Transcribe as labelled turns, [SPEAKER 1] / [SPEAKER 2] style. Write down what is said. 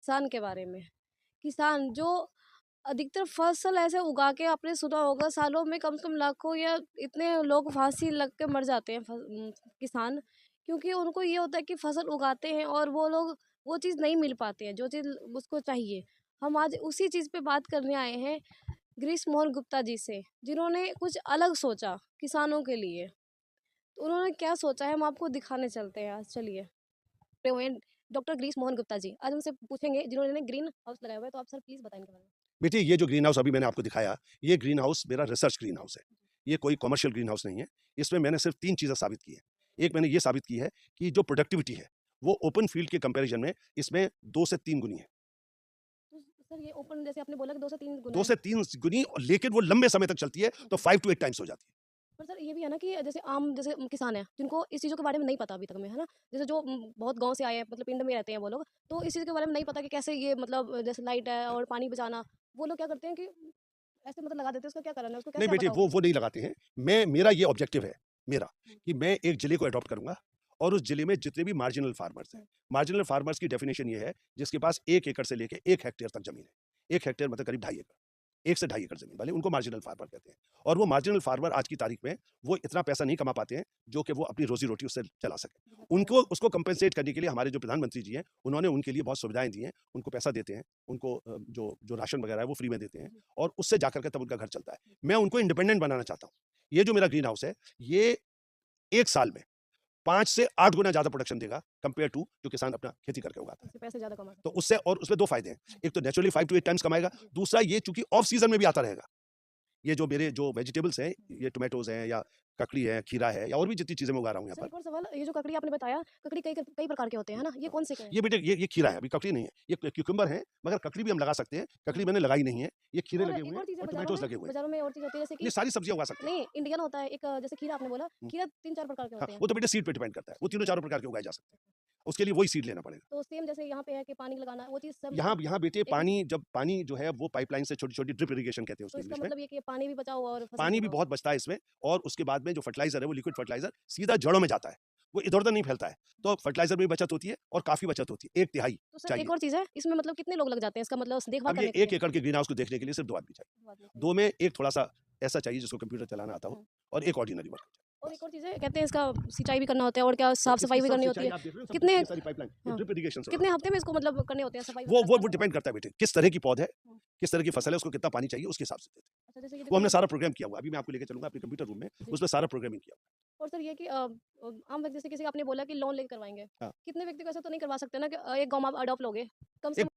[SPEAKER 1] किसान के बारे में। किसान जो अधिकतर फसल ऐसे उगा के, आपने सुना होगा सालों में कम से कम लाखों या इतने लोग फांसी लग के मर जाते हैं किसान, क्योंकि उनको ये होता है कि फसल उगाते हैं और वो लोग वो चीज़ नहीं मिल पाती है जो चीज़ उसको चाहिए। हम आज उसी चीज़ पे बात करने आए हैं ग्रीष्म मोहन गुप्ता जी से, जिन्होंने कुछ अलग सोचा किसानों के लिए। तो उन्होंने क्या सोचा है हम आपको दिखाने चलते हैं आज, चलिए। हुए हैं डॉक्टर ग्रीष्म मोहन गुप्ता जी, आज उनसे पूछेंगे जिन्होंने ग्रीन हाउस लगाया हुआ है। तो आप सर प्लीज़ बताएं इनके बारे में।
[SPEAKER 2] बेटे, ये जो ग्रीन हाउस अभी मैंने आपको दिखाया, ये ग्रीन हाउस मेरा रिसर्च ग्रीन हाउस है। ये कोई कमर्शियल ग्रीन हाउस नहीं है। इसमें मैंने सिर्फ 3 चीज़ें साबित की हैं। एक मैंने ये साबित की है कि जो प्रोडक्टिविटी है, वो ओपन फील्ड के कंपैरिज़न में इसमें 2 से 3 गुनी है।
[SPEAKER 1] तो सर ये ओपन जैसे आपने बोला कि 2 से 3 गुना
[SPEAKER 2] 2
[SPEAKER 1] है।
[SPEAKER 2] से 3 गुनी, लेकिन वो लंबे समय तक चलती है, तो 5 टू 8 टाइम्स हो जाती है।
[SPEAKER 1] पर सर ये भी है ना कि जैसे आम जैसे किसान हैं जिनको इस चीज़ों के बारे में नहीं पता अभी तक में, है ना? जैसे जो बहुत गाँव से आए हैं, मतलब पिंड में रहते हैं वो लोग, तो इस चीज़ के बारे में नहीं पता कि कैसे ये मतलब जैसे लाइट है और पानी बचाना, वो लोग क्या करते हैं कि ऐसे मतलब लगा देते हैं, उसका क्या कारण है? उसको
[SPEAKER 2] नहीं
[SPEAKER 1] कैसे
[SPEAKER 2] बेटे,
[SPEAKER 1] पता होगा?
[SPEAKER 2] वो नहीं लगाते हैं। मेरा ये ऑब्जेक्टिव है, मेरा,
[SPEAKER 1] हुँ,
[SPEAKER 2] कि मैं एक जिले को अडॉप्ट करूँगा और उस जिले में जितने भी मार्जिनल फार्मर्स हैं,
[SPEAKER 1] हुँ।
[SPEAKER 2] मार्जिनल फार्मर्स की डेफिनिशन ये है, जिसके पास 1 एकड़ से लेके 1 हेक्टेयर तक ज़मीन है। 1 हेक्टेयर मतलब करीब 2.5 एकड़। 1 से ढाई एकड़ ज़मीन वाले, उनको मार्जिनल फार्मर कहते हैं। और वो मार्जिनल फार्मर आज की तारीख में वो इतना पैसा नहीं कमा पाते हैं, जो कि वो अपनी रोज़ी-रोटी उससे चला सकें। उनको उसको कंपेंसेट करने के लिए हमारे जो प्रधानमंत्री जी हैं, उन्होंने उनके लिए बहुत सुविधाएँ दी हैं। उनको पैसा देते हैं, उनको जो राशन वगैरह है वो फ्री में देते हैं,
[SPEAKER 1] जी,
[SPEAKER 2] और उससे जाकर के तब उनका घर चलता है।
[SPEAKER 1] जी।
[SPEAKER 2] मैं उनको इंडिपेंडेंट बनाना चाहता हूँ। ये जो मेरा ग्रीन हाउस है, ये 1 साल में 5 से 8 गुना ज़्यादा प्रोडक्शन देगा कंपेयर टू जो किसान अपना खेती करके उगाता है।
[SPEAKER 1] उससे पैसे ज़्यादा कमा
[SPEAKER 2] तो
[SPEAKER 1] सकते हैं।
[SPEAKER 2] उससे, और उसमें 2 फ़ायदे हैं।
[SPEAKER 1] हुँ,
[SPEAKER 2] एक तो नेचुरली 5 टू 8 टाइम्स कमाएगा,
[SPEAKER 1] जी।
[SPEAKER 2] दूसरा ये चूँकि ऑफ सीज़न में भी आता रहेगा। ये जो मेरे जो वेजिटेबल्स हैं,
[SPEAKER 1] हुँ।
[SPEAKER 2] ये टोमेटोज़ हैं या ककड़ी है, खीरा है, या और भी जितनी चीज़ें मैं उगा रहा हूँ यहाँ
[SPEAKER 1] सर
[SPEAKER 2] पर।
[SPEAKER 1] एक और सवाल, ये जो ककड़ी आपने बताया, ककड़ी कई प्रकार के होते हैं, है ना? ये
[SPEAKER 2] हाँ,
[SPEAKER 1] कौन से के हैं?
[SPEAKER 2] ये बेटे, ये खीरा है, अभी ककड़ी नहीं है। ये क्यूकम्बर है, मगर ककड़ी भी हम लगा सकते हैं।
[SPEAKER 1] हाँ।
[SPEAKER 2] ककड़ी मैंने लगाई नहीं है। ये खीरे
[SPEAKER 1] और
[SPEAKER 2] लगे
[SPEAKER 1] एक
[SPEAKER 2] हुए हैं
[SPEAKER 1] और चीज़ है
[SPEAKER 2] और टोमेटोज़ लगे हुए हैं।
[SPEAKER 1] बाज़ारों में और चीज़ होती है जैसे
[SPEAKER 2] ये
[SPEAKER 1] कि
[SPEAKER 2] सारी सब्जियाँ उगा सकते हैं।
[SPEAKER 1] नहीं, इंडियन होता है एक, जैसे खीरा आपने बोला,
[SPEAKER 2] हुँ,
[SPEAKER 1] खीरा 3-4 प्रकार के
[SPEAKER 2] हाँ,
[SPEAKER 1] होते हैं।
[SPEAKER 2] वो तो बेटे सीड पे डिपेंड करता है। वो तीनों चारों प्रकार के उगाए जा सकते हैं। उसके लिए वही सीड लेना पड़ेगा।
[SPEAKER 1] तो सेम जैसे यहाँ पे है कि पानी लगाना, वो चीज़ सब
[SPEAKER 2] यहाँ
[SPEAKER 1] मतलब
[SPEAKER 2] यहाँ बेटे,
[SPEAKER 1] एक ही।
[SPEAKER 2] पानी जो है वो पाइपलाइन से छोटी-छोटी ड्रिप इरिगेशन कहते हैं
[SPEAKER 1] तो
[SPEAKER 2] उसको
[SPEAKER 1] इसका
[SPEAKER 2] इंग्लिश में।
[SPEAKER 1] मतलब ये कि पानी भी बचाओ और फसल भी
[SPEAKER 2] पानी भी
[SPEAKER 1] उगाओ।
[SPEAKER 2] बहुत बचता है इसमें, और उसके बाद में जो फर्टिलाइज़र है, वो लिक्विड फर्टिलाइज़र सीधा जड़ों में जाता है। वो इधर-उधर नहीं फैलता है। तो फर्टिलाइज़र में भी बचत होती है और काफ़ी बचत होती है, 1/3
[SPEAKER 1] तो सर एक
[SPEAKER 2] चाहिए।
[SPEAKER 1] और चीज़ है, इसमें मतलब कितने लोग लग जाते हैं इसका मतलब देखभाल
[SPEAKER 2] अब ये
[SPEAKER 1] करने के लिए?
[SPEAKER 2] 1 एकड़ के ग्रीन हाउस को देखने के लिए सिर्फ 2 आदमी चाहिए।
[SPEAKER 1] वो आदमी चाहिए।
[SPEAKER 2] 2 में एक थोड़ा-सा ऐसा चाहिए जिसको कंप्यूटर चलाना आता हो,
[SPEAKER 1] हुँ।
[SPEAKER 2] और एक ऑर्डिनरी वर्कर चाहिए,
[SPEAKER 1] और एक
[SPEAKER 2] बस।
[SPEAKER 1] और चीज़ है, कहते हैं इसका सिंचाई भी करना होता है और क्या
[SPEAKER 2] तो
[SPEAKER 1] साफ-सफाई
[SPEAKER 2] इसकी
[SPEAKER 1] भी
[SPEAKER 2] सब
[SPEAKER 1] करनी होती
[SPEAKER 2] सिंचाई
[SPEAKER 1] है।
[SPEAKER 2] आप देख रहे हो, सब
[SPEAKER 1] कितने,
[SPEAKER 2] ये सारी पाइपलाइन, ये
[SPEAKER 1] हाँ,
[SPEAKER 2] ड्रिप इरिगेशन से
[SPEAKER 1] कितने
[SPEAKER 2] होती है।
[SPEAKER 1] हफ्ते में इसको मतलब करने होते हैं सफाई
[SPEAKER 2] वो
[SPEAKER 1] वगैरह,
[SPEAKER 2] वो
[SPEAKER 1] बता
[SPEAKER 2] वो
[SPEAKER 1] सकते हैं?
[SPEAKER 2] डिपेंड करता है बेटे, किस तरह की पौध है,
[SPEAKER 1] हुँ।
[SPEAKER 2] किस तरह की फसल है, उसको कितना पानी चाहिए, उसके हिसाब से देते हैं।
[SPEAKER 1] अच्छा जैसे ये
[SPEAKER 2] वो
[SPEAKER 1] देखो
[SPEAKER 2] हमने
[SPEAKER 1] मतलब।
[SPEAKER 2] सारा प्रोग्राम किया हुआ है। अभी मैं आपको लेके चलूँगा अपने कंप्यूटर रूम में,
[SPEAKER 1] जी।
[SPEAKER 2] उसमें सारा प्रोग्रामिंग किया हुआ
[SPEAKER 1] और सर ये कि आम व्यक्ति जैसे किसी का आपने बोला कि लोन लेके करवाएँगे।
[SPEAKER 2] है। हाँ।
[SPEAKER 1] कितने व्यक्ति को ऐसा तो नहीं करवा सकते ना कि एक गाँव में आप अडॉप्ट लोगे? कम से
[SPEAKER 2] एक
[SPEAKER 1] कम